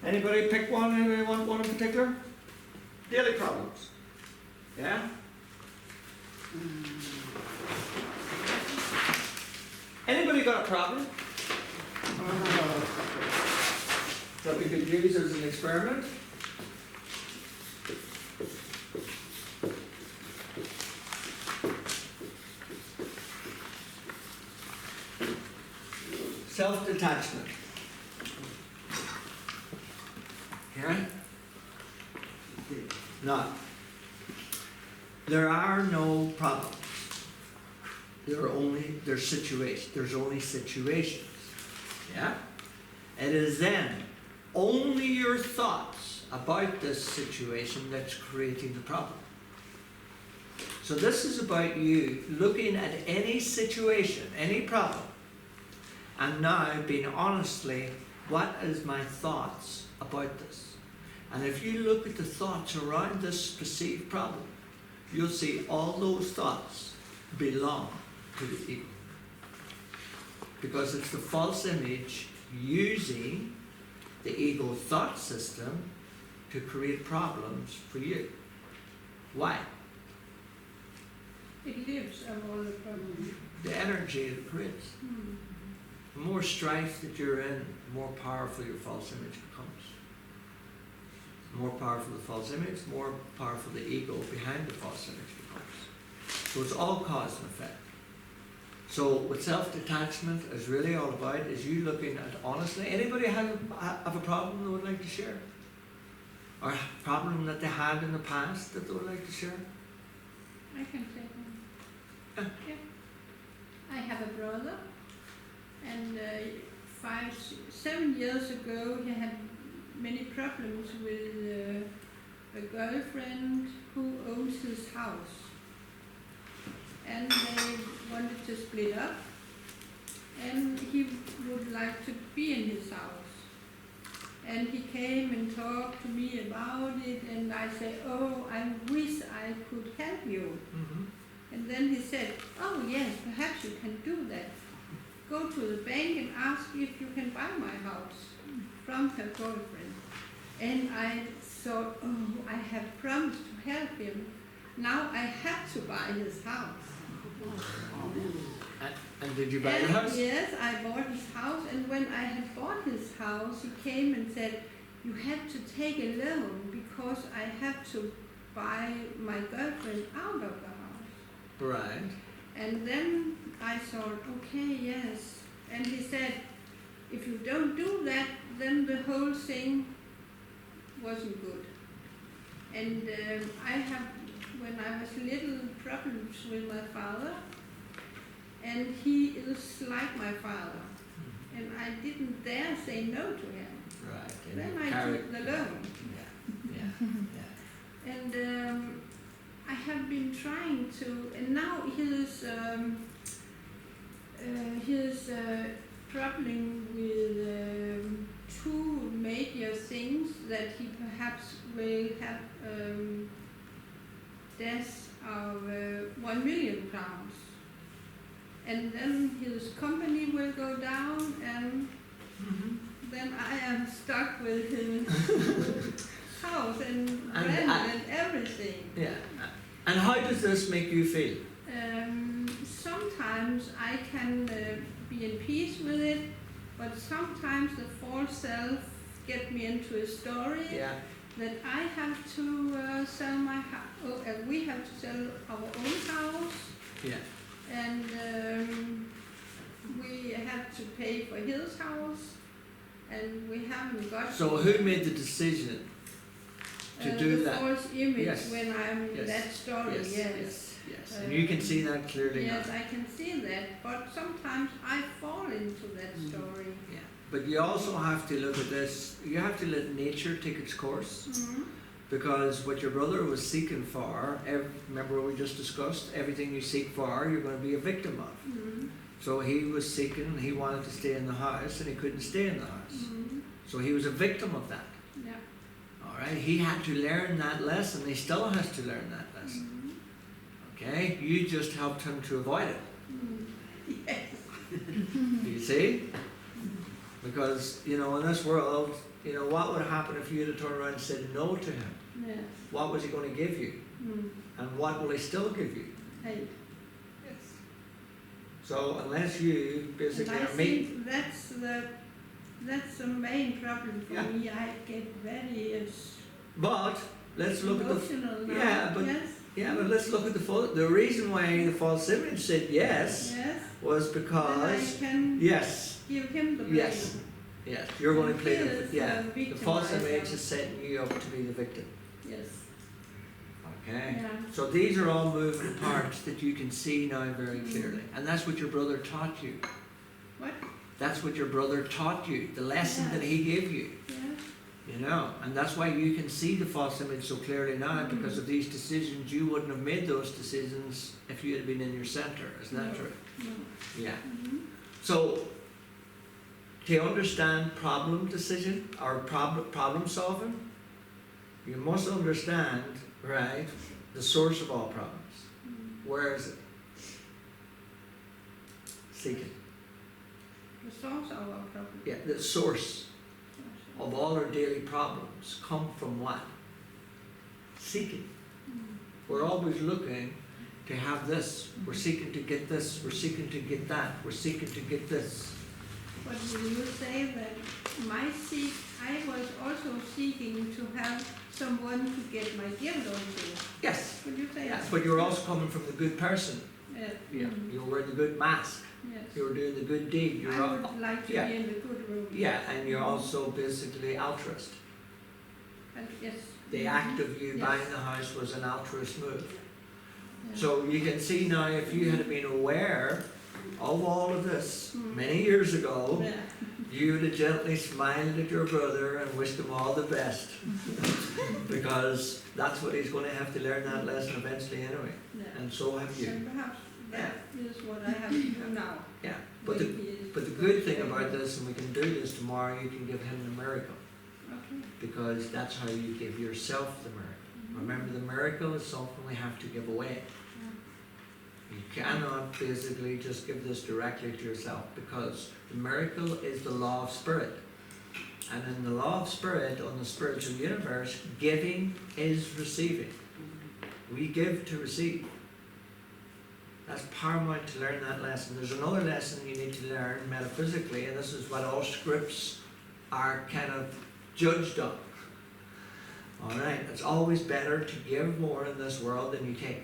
Anybody pick one? Anybody want one in particular? Daily problems. Yeah? Anybody got a problem that we could use as an experiment? Self-detachment. Okay? Now, there are no problems. There's situations. There's only situations. Yeah? It is then only your thoughts about this situation that's creating the problem. So this is about you looking at any situation, any problem, and now being honestly, what is my thoughts about this? And if you look at the thoughts around this perceived problem, you'll see all those thoughts belong to the ego. Because it's the false image using the ego thought system to create problems for you. Why? It lives of all the problems. The energy it creates. The more strife that you're in, the more powerful your false image becomes. The more powerful the false image, the more powerful the ego behind the false image becomes. So it's all cause and effect. So what self-detachment is really all about is you looking at honestly, anybody have a problem they would like to share? Or a problem that they had in the past that they would like to share? I can take one. Yeah. I have a brother, and 7 years ago he had many problems with a girlfriend who owns his house. And they wanted to split up, and he would like to be in his house. And he came and talked to me about it, and I said, oh, I wish I could help you. And then he said, oh yes, perhaps you can do that. Go to the bank and ask if you can buy my house from her girlfriend. And I thought, oh, I have promised to help him. Now I have to buy his house. And did you buy the house? Yes, I bought his house, and when I had bought his house, he came and said, you have to take a loan because I have to buy my girlfriend out of the house. Right. And then I thought, okay, yes. And he said, if you don't do that, then the whole thing wasn't good. And I have, when I was little, problems with my father, and he is like my father, and I didn't dare say no to him. Right. Then I took the loan. Yeah. And I have been trying to, and now his troubling with two major things that he perhaps will have death of £1 million. And then his company will go down, and then I am stuck with his house and rent and everything. Yeah. And how does this make you feel? Sometimes I can be in peace with it, but sometimes the false self get me into a story that I have to sell my house. We have to sell our own house. Yeah. And we have to pay for his house, and we haven't got. So who made the decision to do that? The false image Yes. when I'm in that story. Yes. And you can see that clearly Yes, now. I can see that, but sometimes I fall into that story. Yeah. But you also have to look at this. You have to let nature take its course. Because what your brother was seeking for, remember what we just discussed, everything you seek for, you're going to be a victim of. So he was seeking, he wanted to stay in the house, and he couldn't stay in the house. So he was a victim of that. Yeah. All right, he had to learn that lesson. He still has to learn that lesson. Okay, you just helped him to avoid it. Yes. You see? Because, you know, in this world, you know, what would happen if you had to turn around and said no to him? Yes. What was he going to give you? Mm. And what will he still give you? Hate. Yes. So unless you basically And I are meeting, think that's the main problem for Yeah. me. I get very but let's look at the emotional now. yeah, but yes. but let's look at the reason why the false image said yes Yes. was Then I because can yes, give him the blame. yes, you're going to And play he the is, the victim false image myself. is setting you up to be the victim. Yes. Okay. Yeah. So these are all moving parts that you can see now very clearly, and that's what your brother taught you. What? That's what your brother taught you, the lesson that he gave you. Yes. You know, and that's why you can see the false image so clearly now, because of these decisions. You wouldn't have made those decisions if you had been in your center. Isn't that No. true? No. Yeah. Mm-hmm. So, to understand problem decision or problem solving, you must understand, right, the source of all problems. Mm. Where is it? Seeking. The source of our problem. Yeah, the source of all our daily problems come from what? Seeking. Mm. We're always looking to have this. We're seeking to get this. We're seeking to get that. We're seeking to get this. But will you say that I was also seeking to have someone to get my guilt onto? Yes. Would you say Yes, that? but you're also coming from the good person. Yes. Yeah. Mm. You're wearing the good mask. Yes. You're doing the good deed. You're I would like to yeah. be in the good room. yeah, and you're also basically altruist. And yes. The act of you Yes. buying the house was an altruist move. Yeah. So you can see now, if you had been aware of all of this Mm. many years ago, Yeah. you would have gently smiled at your brother and wished him all the best. Because that's what he's going to have to learn that lesson eventually anyway. Yeah. And so have you. And perhaps that is what I have to do now. Yeah. But when he is- the good thing about this, and we can do this tomorrow, you can give him the miracle. Okay. Because that's how you give yourself the miracle. Mhm. Remember, the miracle is something we have to give away. You cannot basically just give this directly to yourself, because the miracle is the law of spirit. And in the law of spirit, on the spiritual universe, giving is receiving. We give to receive. That's paramount to learn that lesson. There's another lesson you need to learn metaphysically, and this is what all scripts are kind of judged on. Alright, it's always better to give more in this world than you take.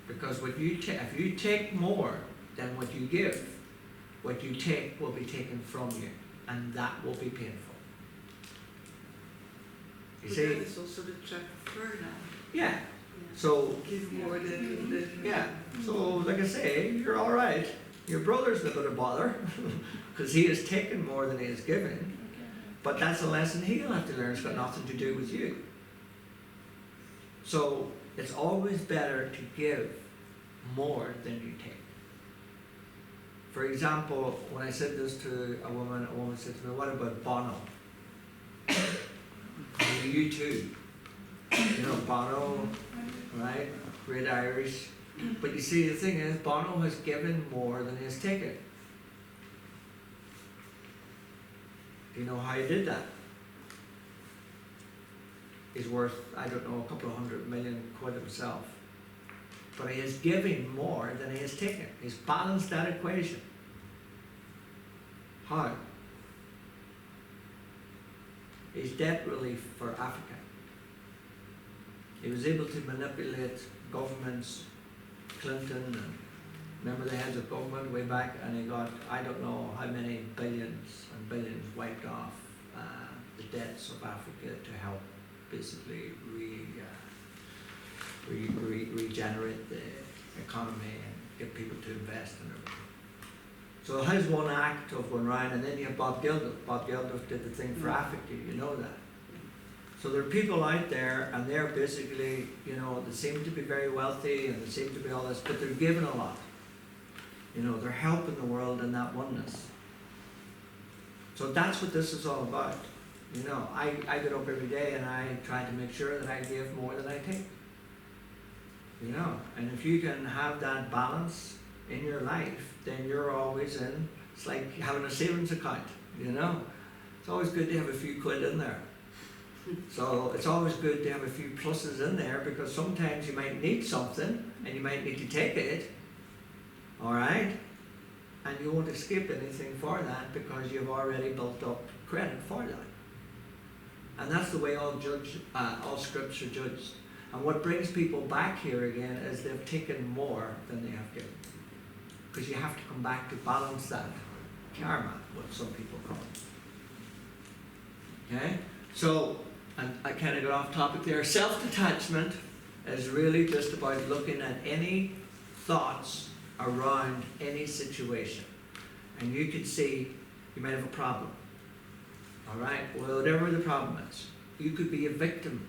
Because what you if you take more than what you give, what you take will be taken from you, and that will be painful. You But see? that is also the trap of burnout. Yeah. So, Give more than yeah. So, like I say, you're all right. Your brother's a bit of bother, because he has taken more than he has given. Okay. But that's a lesson he'll have to learn. It's got nothing to do with you. So it's always better to give more than you take. For example, when I said this to a woman said to me, "What about Bono?" You too. You know Bono, right? Great Irish. But you see, the thing is, Bono has given more than he has taken. Do you know how he did that? He's worth, I don't know, a couple of £100 million himself. But he is giving more than he has taken. He's balanced that equation. How? He's debt relief for Africa. He was able to manipulate governments, Clinton, and remember the heads of government way back, and he got, I don't know how many billions and billions wiped off the debts of Africa to help basically regenerate the economy and get people to invest and everything. So his one act of going round, and then you have Bob Geldof. Bob Geldof did the thing for Africa, you know that. So there are people out there, and they're basically, you know, they seem to be very wealthy, and they seem to be all this, but they're giving a lot. You know, they're helping the world in that oneness. So that's what this is all about. You know, I get up every day and I try to make sure that I give more than I take. You know, and if you can have that balance in your life, then you're always in It's like having a savings account, you know. It's always good to have a few quid in there. So it's always good to have a few pluses in there, because sometimes you might need something and you might need to take it, all right? And you won't escape anything for that because you've already built up credit for that. And that's the way all scripts are judged. And what brings people back here again is they've taken more than they have given. Because you have to come back to balance that. Karma, what some people call it. Okay? So, and I kind of got off topic there. Self-detachment is really just about looking at any thoughts around any situation. And you can see you might have a problem. All right? Well, whatever the problem is, you could be a victim.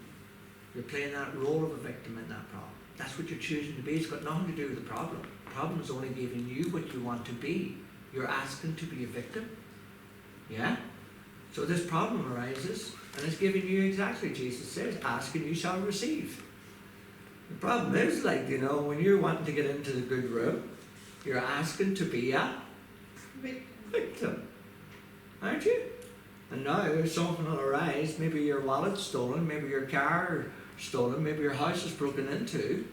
You're playing that role of a victim in that problem. That's what you're choosing to be. It's got nothing to do with the problem. The problem is only giving you what you want to be. You're asking to be a victim. Yeah? So this problem arises, and it's giving you exactly, Jesus says, ask and you shall receive. The problem is, like, you know, when you're wanting to get into the good room, you're asking to be a victim. Aren't you? And now something will arise, maybe your wallet's stolen, maybe your car stolen, maybe your house is broken into.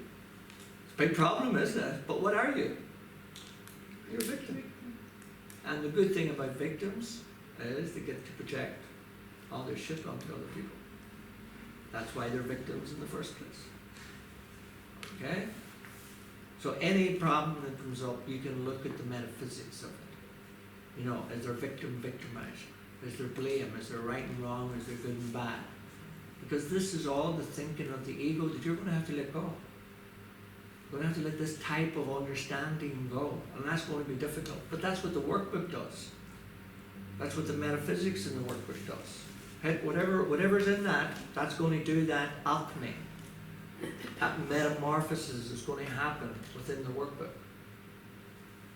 It's a big problem, isn't it? But what are you? You're a victim. And the good thing about victims is they get to project all their shit onto other people. That's why they're victims in the first place. Okay? So any problem that comes up, you can look at the metaphysics of it. You know, is there victimized? Is there blame? Is there right and wrong? Is there good and bad? Because this is all the thinking of the ego that you're going to have to let go. You're going to have to let this type of understanding go. And that's going to be difficult. But that's what the workbook does. That's what the metaphysics in the workbook does. Whatever's in that, that's going to do that alchemy. That metamorphosis is going to happen within the workbook.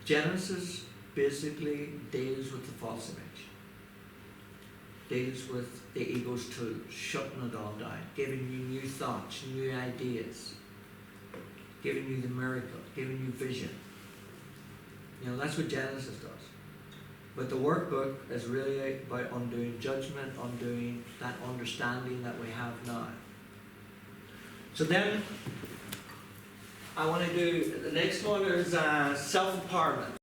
Genesis basically deals with the false image. Deals with the ego's tool, shutting it all down, giving you new thoughts, new ideas, giving you the miracle, giving you vision. You know, that's what Genesis does. But the workbook is really about undoing judgment, undoing that understanding that we have now. So then, I want to do, the next one is self-empowerment.